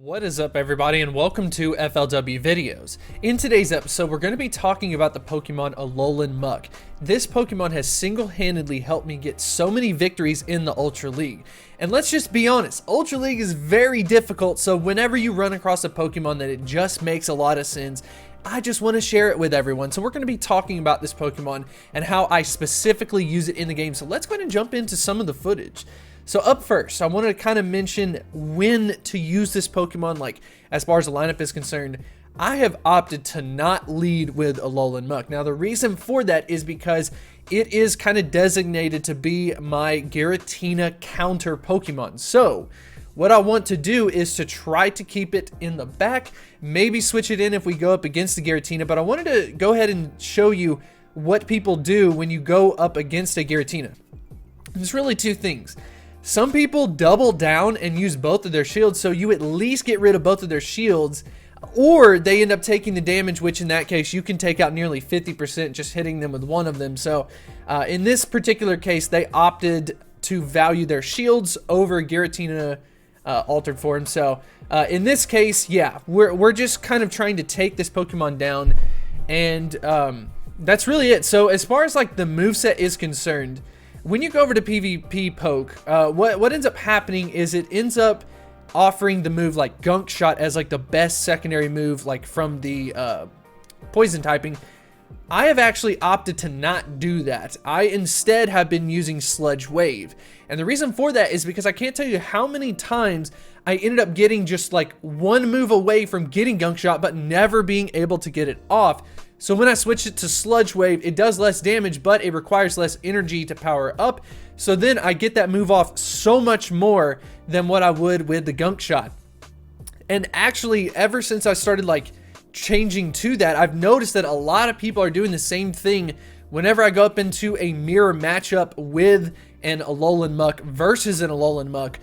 What is up, everybody, and welcome to FLW Videos. In today's episode, we're going to be talking about the Pokemon Alolan Muk. This Pokemon has single-handedly helped me get so many victories in the Ultra League. And let's just be honest, Ultra League is very difficult, so whenever you run across a Pokemon that it just makes a lot of sense, I just want to share it with everyone. So we're going to be talking about this Pokemon and how I specifically use it in the game. So let's go ahead and jump into some of the footage. So up first, I wanted to kind of mention when to use this Pokemon, like as far as the lineup is concerned. I have opted to not lead with Alolan Muk. Now the reason for that is because it is kind of designated to be my Giratina counter Pokemon. So what I want to do is to try to keep it in the back, maybe switch it in if we go up against the Giratina, but I wanted to go ahead and show you what people do when you go up against a Giratina. There's really two things. Some people double down and use both of their shields, so you at least get rid of both of their shields, or they end up taking the damage, which in that case you can take out nearly 50% just hitting them with one of them. So in this particular case, they opted to value their shields over Giratina altered form. So in this case, yeah, we're just kind of trying to take this Pokemon down, and that's really it. So as far as like the moveset is concerned, when you go over to PvP Poke, what ends up happening is it ends up offering the move like Gunk Shot as like the best secondary move, like from the poison typing. I have actually opted to not do that. I instead have been using Sludge Wave. And the reason for that is because I can't tell you how many times I ended up getting just like one move away from getting Gunk Shot, but never being able to get it off. So when I switch it to Sludge Wave, it does less damage, but it requires less energy to power up. So then I get that move off so much more than what I would with the Gunk Shot. And actually, ever since I started like changing to that, I've noticed that a lot of people are doing the same thing whenever I go up into a mirror matchup with an Alolan Muk versus an Alolan Muk.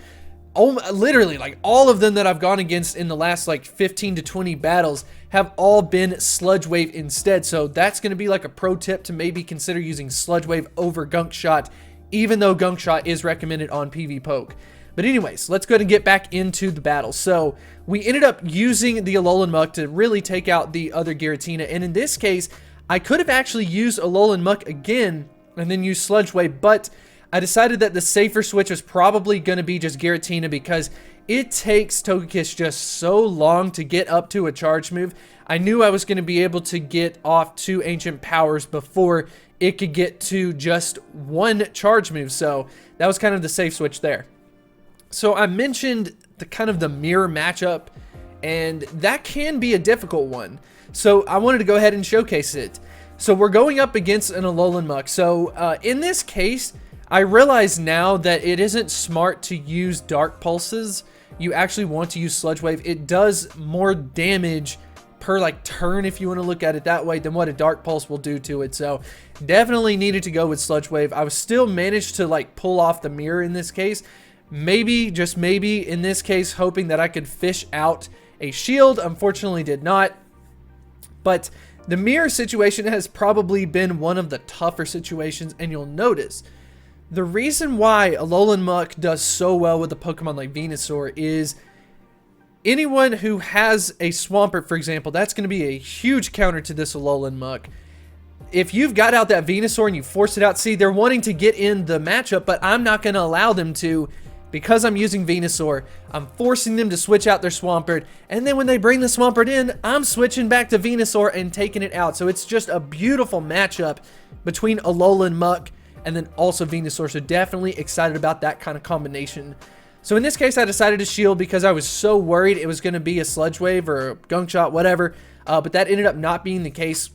Oh, literally, like all of them that I've gone against in the last like 15 to 20 battles have all been Sludge Wave instead. So that's going to be like a pro tip to maybe consider using Sludge Wave over Gunk Shot, even though Gunk Shot is recommended on PV Poke. But anyways, let's go ahead and get back into the battle. So we ended up using the Alolan Muk to really take out the other Giratina. And in this case, I could have actually used Alolan Muk again and then use Sludge Wave, but I decided that the safer switch was probably going to be just Giratina because it takes Togekiss just so long to get up to a charge move. I knew I was going to be able to get off 2 Ancient Powers before it could get to just 1 charge move, so that was kind of the safe switch there. So I mentioned the kind of the mirror matchup, and that can be a difficult one. So I wanted to go ahead and showcase it. So we're going up against an Alolan Muk. So in this case, I realize now that it isn't smart to use Dark Pulses. You actually want to use Sludge Wave. It does more damage per like turn, if you want to look at it that way, than what a Dark Pulse will do to it. So definitely needed to go with Sludge Wave. I was still managed to like pull off the mirror in this case. Maybe, just maybe in this case, hoping that I could fish out a shield. Unfortunately did not. But the mirror situation has probably been one of the tougher situations, and you'll notice the reason why Alolan Muk does so well with a Pokemon like Venusaur is anyone who has a Swampert, for example, that's going to be a huge counter to this Alolan Muk. If you've got out that Venusaur and you force it out, see, they're wanting to get in the matchup, but I'm not going to allow them to because I'm using Venusaur. I'm forcing them to switch out their Swampert, and then when they bring the Swampert in, I'm switching back to Venusaur and taking it out. So it's just a beautiful matchup between Alolan Muk and then also Venusaur, so definitely excited about that kind of combination. So in this case, I decided to shield because I was so worried it was going to be a Sludge Wave or a Gunk Shot, whatever, but that ended up not being the case.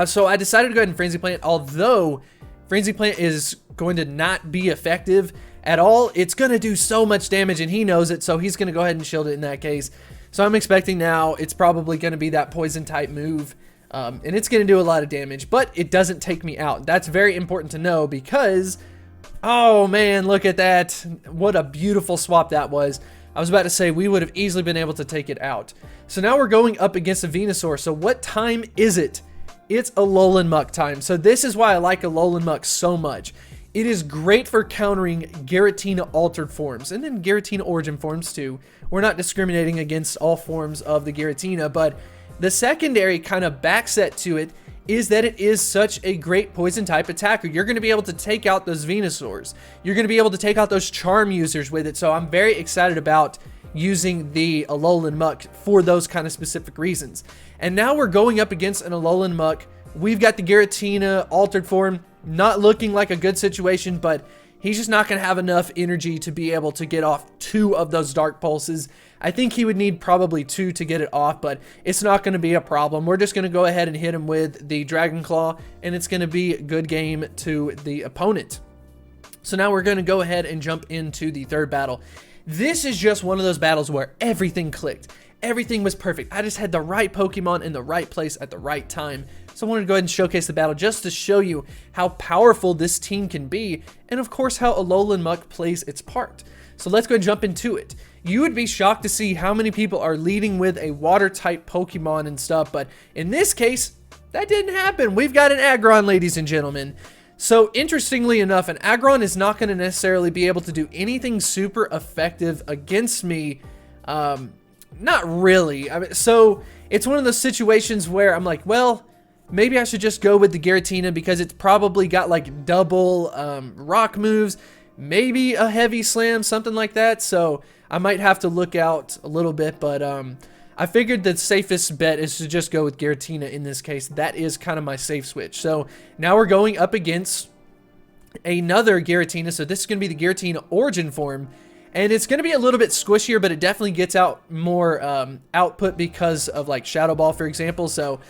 So I decided to go ahead and Frenzy Plant, although Frenzy Plant is going to not be effective at all. It's going to do so much damage, and he knows it, so he's going to go ahead and shield it in that case. So I'm expecting now it's probably going to be that Poison type move. And it's going to do a lot of damage, but it doesn't take me out. That's very important to know because, oh man, look at that. What a beautiful swap that was. I was about to say we would have easily been able to take it out. So now we're going up against a Venusaur. So what time is it? It's Alolan Muk time. So this is why I like Alolan Muk so much. It is great for countering Giratina altered forms, and then Giratina origin forms too. We're not discriminating against all forms of the Giratina, but the secondary kind of backset to it is that it is such a great poison type attacker. You're going to be able to take out those Venusaurs. You're going to be able to take out those charm users with it. So I'm very excited about using the Alolan Muk for those kind of specific reasons. And now we're going up against an Alolan Muk. We've got the Giratina altered form, not looking like a good situation, but he's just not going to have enough energy to be able to get off 2 of those Dark Pulses. I think he would need probably 2 to get it off, but it's not going to be a problem. We're just going to go ahead and hit him with the Dragon Claw, and it's going to be a good game to the opponent. So now we're going to go ahead and jump into the third battle. This is just one of those battles where everything clicked. Everything was perfect. I just had the right Pokemon in the right place at the right time. So I wanted to go ahead and showcase the battle just to show you how powerful this team can be, and of course how Alolan Muk plays its part. So let's go and jump into it. You would be shocked to see how many people are leading with a water type Pokemon and stuff, but in this case, that didn't happen. We've got an Aggron, ladies and gentlemen. So interestingly enough, an Aggron is not going to necessarily be able to do anything super effective against me. Not really. I mean, so it's one of those situations where I'm like, well, maybe I should just go with the Giratina because it's probably got like double rock moves, maybe a heavy slam, something like that. So I might have to look out a little bit, but I figured the safest bet is to just go with Giratina in this case. That is kind of my safe switch. So now we're going up against another Giratina. So this is going to be the Giratina origin form. And it's going to be a little bit squishier, but it definitely gets out more output because of like Shadow Ball, for example. So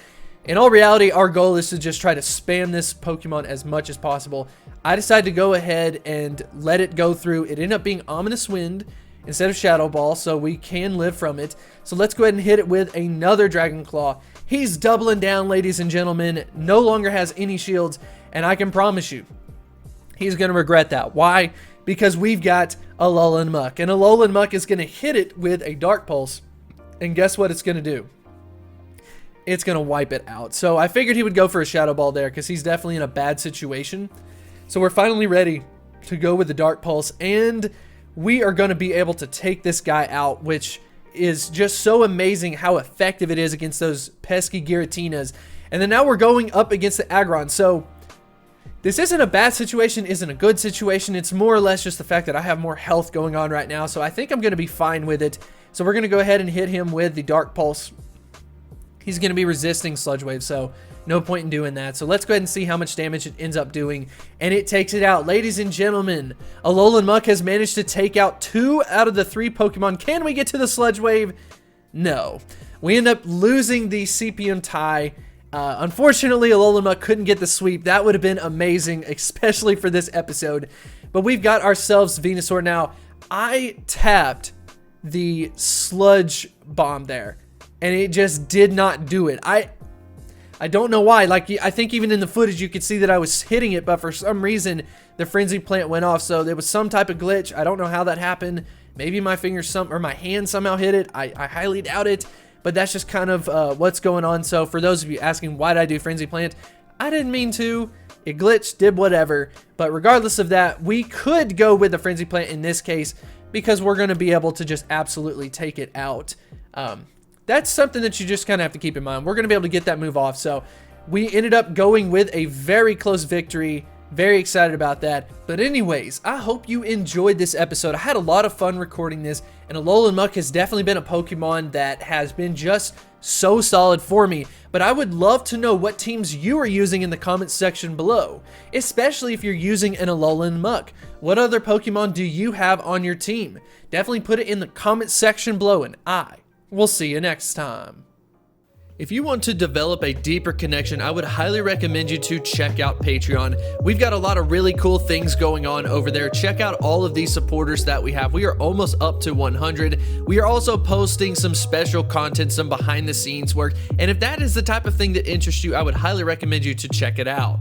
in all reality, our goal is to just try to spam this Pokemon as much as possible. I decided to go ahead and let it go through. It ended up being Ominous Wind instead of Shadow Ball, so we can live from it. So let's go ahead and hit it with another Dragon Claw. He's doubling down, ladies and gentlemen. No longer has any shields, and I can promise you, he's going to regret that. Why? Because we've got Alolan Muk, and Alolan Muk is going to hit it with a Dark Pulse, and guess what it's going to do? It's going to wipe it out. So I figured he would go for a Shadow Ball there because he's definitely in a bad situation. So we're finally ready to go with the Dark Pulse, and we are going to be able to take this guy out, which is just so amazing how effective it is against those pesky Giratinas. And then now we're going up against the Aggron. So this isn't a bad situation, isn't a good situation. It's more or less just the fact that I have more health going on right now. So I think I'm going to be fine with it. So we're going to go ahead and hit him with the Dark Pulse. He's going to be resisting Sludge Wave, so no point in doing that. So let's go ahead and see how much damage it ends up doing. And it takes it out. Ladies and gentlemen, Alolan Muk has managed to take out 2 out of the 3 Pokemon. Can we get to the Sludge Wave? No. We end up losing the CPM tie. Unfortunately, Alolan Muk couldn't get the sweep. That would have been amazing, especially for this episode. But we've got ourselves Venusaur now. I tapped the Sludge Bomb there, and it just did not do it. I don't know why. Like, I think even in the footage you could see that I was hitting it, but for some reason the Frenzy Plant went off. So there was some type of glitch. I don't know how that happened. Maybe my fingers or my hand somehow hit it. I highly doubt it. But that's just kind of what's going on. So for those of you asking, why did I do Frenzy Plant? I didn't mean to. It glitched, did whatever. But regardless of that, we could go with the Frenzy Plant in this case because we're going to be able to just absolutely take it out. That's something that you just kind of have to keep in mind. We're going to be able to get that move off. So we ended up going with a very close victory. Very excited about that. But anyways, I hope you enjoyed this episode. I had a lot of fun recording this, and Alolan Muk has definitely been a Pokemon that has been just so solid for me. But I would love to know what teams you are using in the comments section below, especially if you're using an Alolan Muk. What other Pokemon do you have on your team? Definitely put it in the comments section below, and I will see you next time. If you want to develop a deeper connection, I would highly recommend you to check out Patreon. We've got a lot of really cool things going on over there. Check out all of these supporters that we have. We are almost up to 100. We are also posting some special content, some behind the scenes work. And if that is the type of thing that interests you, I would highly recommend you to check it out.